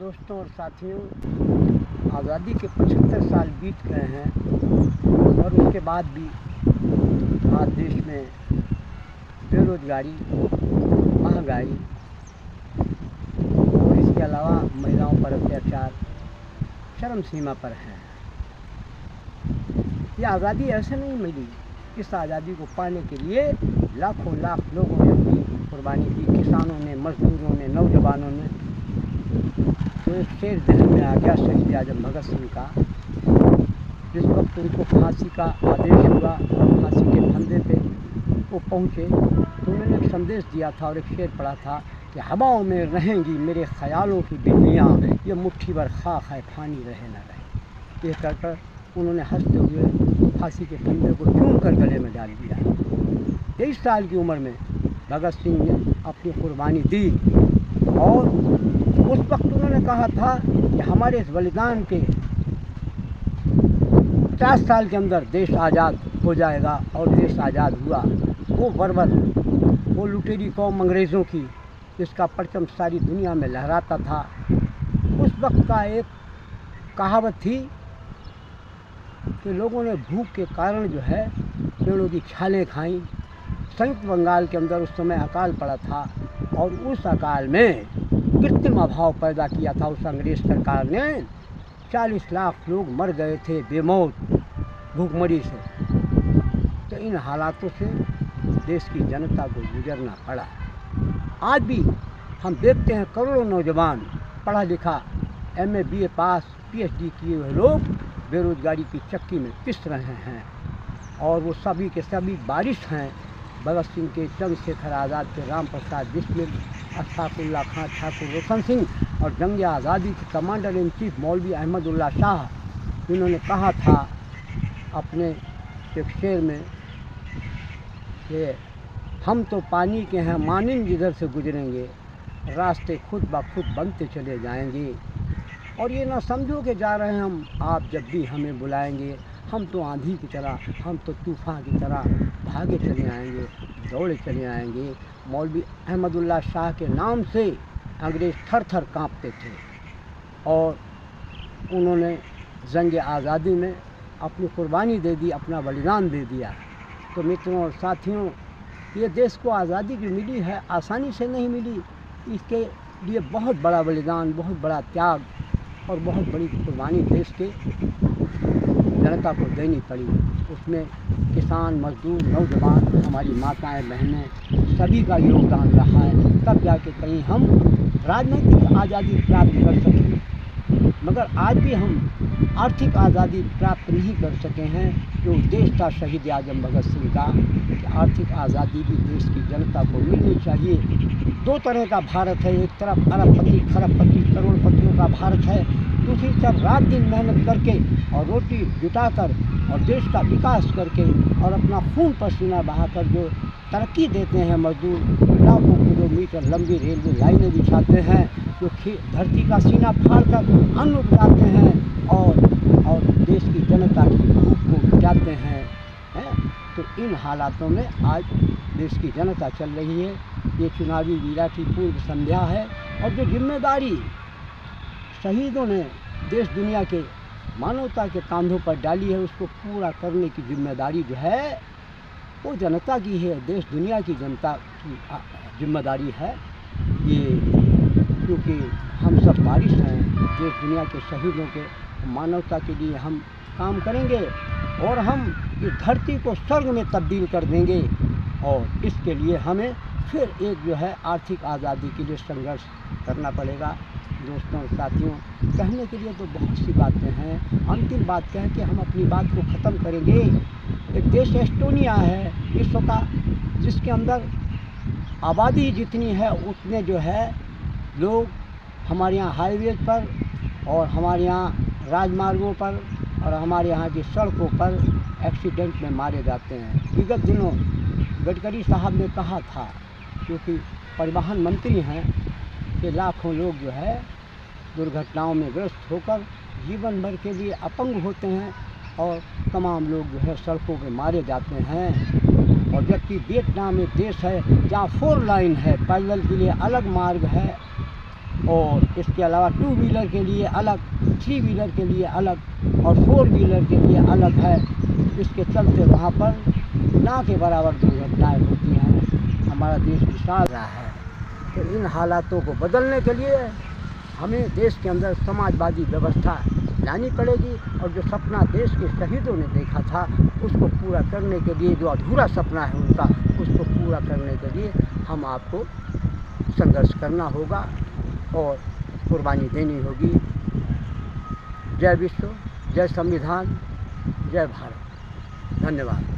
दोस्तों और साथियों, आज़ादी के 75 साल बीत गए हैं और उसके बाद भी आज देश में बेरोजगारी, महंगाई और इसके अलावा महिलाओं पर अत्याचार चरम सीमा पर है। ये आज़ादी ऐसे नहीं मिली। इस आज़ादी को पाने के लिए लाखों लाख लोगों ने अपनी कुर्बानी की। किसानों ने, मजदूरों ने, नौजवानों ने। तो एक शेर जहन में आ गया शहीद आजम भगत सिंह का। जिस वक्त उनको फांसी का आदेश हुआ और फांसी के फंदे पे वो पहुँचे तो उन्होंने एक संदेश दिया था और एक शेर पढ़ा था कि हवाओं में रहेंगी मेरे ख्यालों की बिजलियाँ, ये मुट्ठी भर खाक है फानी रहे न रहे। ये कहकर उन्होंने हंसते हुए फांसी के फंदे को चूम कर गले में डाल दिया। 23 साल की उम्र में भगत सिंह ने अपनी कुर्बानी दी और उस वक्त उन्होंने कहा था कि हमारे इस बलिदान के 50 साल के अंदर देश आज़ाद हो जाएगा। और देश आज़ाद हुआ। वो बर्बर, वो लुटेरी कौम अंग्रेज़ों की, जिसका परचम सारी दुनिया में लहराता था, उस वक्त का एक कहावत थी कि लोगों ने भूख के कारण जो है पेड़ों की छालें खाईं। संयुक्त बंगाल के अंदर उस समय अकाल पड़ा था और उस अकाल में कृत्रिम अभाव पैदा किया था उस अंग्रेज़ सरकार ने। 40 लाख लोग मर गए थे बेमौत भूखमरी से। तो इन हालातों से देश की जनता को गुजरना पड़ा। आज भी हम देखते हैं करोड़ों नौजवान पढ़ा लिखा MA BA पास PhD किए हुए लोग बेरोजगारी की चक्की में पिस रहे हैं और वो सभी के सभी बारिश हैं भगत सिंह के, चंद्रशेखर आज़ाद के, राम प्रसाद बिस्मिल, अशफाकुल्लाह खां, ठाकुर रोशन सिंह और जंग आज़ादी के कमांडर इन चीफ मौलवी अहमदुल्ला शाह, जिन्होंने कहा था अपने एक शेर में कि हम तो पानी के हैं मानिंद जिधर से गुजरेंगे, रास्ते खुद ब खुद बनते चले जाएंगे। और ये ना समझो कि जा रहे हैं हम, आप जब भी हमें बुलाएंगे हम तो आंधी की तरह, हम तो तूफ़ान की तरह भागे चले आएंगे, दौड़े चले आएंगे। मौलवी अहमदुल्ला शाह के नाम से अंग्रेज़ थर थर काँपते थे और उन्होंने जंग आज़ादी में अपनी कुर्बानी दे दी, अपना बलिदान दे दिया। तो मित्रों और साथियों, ये देश को आज़ादी जो मिली है आसानी से नहीं मिली। इसके लिए बहुत बड़ा बलिदान, बहुत बड़ा त्याग और बहुत बड़ी कुर्बानी देश के जनता को देनी पड़ी। उसमें किसान, मजदूर, नौजवान, हमारी माताएं, बहनें, सभी का योगदान रहा है। तब जाके कहीं हम राजनीतिक आज़ादी प्राप्त कर सकें। मगर आज भी हम आर्थिक आज़ादी प्राप्त नहीं कर सके हैं। जो उद्देश्य था शहीद आजम भगत सिंह का कि आर्थिक आज़ादी भी देश की जनता को मिलनी चाहिए। दो तरह का भारत है, एक तरफ अरबपति, खरबपति, करोड़पतियों का भारत है, दूसरी तरफ रात दिन मेहनत करके और रोटी जुटाकर और देश का विकास करके और अपना खून पसीना बहाकर जो तरक्की देते हैं मजदूर, लाखों किलोमीटर लंबी रेलवे लाइनें बिछाते हैं, जो धरती का सीना फाड़ कर अन्न उगाते हैं और देश की जनता की भूख को मिटाते हैं। तो इन हालातों में आज देश की जनता चल रही है। ये चुनावी वीरा की पूर्व संध्या है और जो जिम्मेदारी शहीदों ने देश दुनिया के मानवता के कांधों पर डाली है, उसको पूरा करने की जिम्मेदारी जो है वो जनता की है, देश दुनिया की जनता की जिम्मेदारी है ये। क्योंकि हम सब वारिस हैं देश दुनिया के शहीदों के। मानवता के लिए हम काम करेंगे और हम इस धरती को स्वर्ग में तब्दील कर देंगे। और इसके लिए हमें फिर एक जो है आर्थिक आज़ादी के लिए संघर्ष करना पड़ेगा। दोस्तों और साथियों, कहने के लिए तो बहुत सी बातें हैं। अंतिम बात कह के हम अपनी बात को ख़त्म करेंगे। एक देश एस्टोनिया है विश्व का, जिसके अंदर आबादी जितनी है उतने जो है लोग हमारे यहाँ हाईवे पर और हमारे यहाँ राजमार्गों पर और हमारे यहाँ की सड़कों पर एक्सीडेंट में मारे जाते हैं। विगत दिनों गडकरी साहब ने कहा था, क्योंकि परिवहन मंत्री हैं, कि लाखों लोग जो है दुर्घटनाओं में ग्रस्त होकर जीवन भर के लिए अपंग होते हैं और तमाम लोग जो है सड़कों पे मारे जाते हैं। और जबकि वियतनाम एक देश है जहाँ 4 लाइन है, पैदल के लिए अलग मार्ग है, और इसके अलावा 2 व्हीलर के लिए अलग, 3 व्हीलर के लिए अलग और 4 व्हीलर के लिए अलग है। इसके चलते वहाँ पर ना के बराबर दुर्घटनाएँ होती हैं। हमारा देश विशाल रहा है, तो इन हालातों को बदलने के लिए हमें देश के अंदर समाजवादी व्यवस्था लानी पड़ेगी और जो सपना देश के शहीदों ने देखा था उसको पूरा करने के लिए, जो अधूरा सपना है उनका, उसको पूरा करने के लिए हम आपको संघर्ष करना होगा और कुर्बानी देनी होगी। जय विश्व, जय संविधान, जय भारत। धन्यवाद।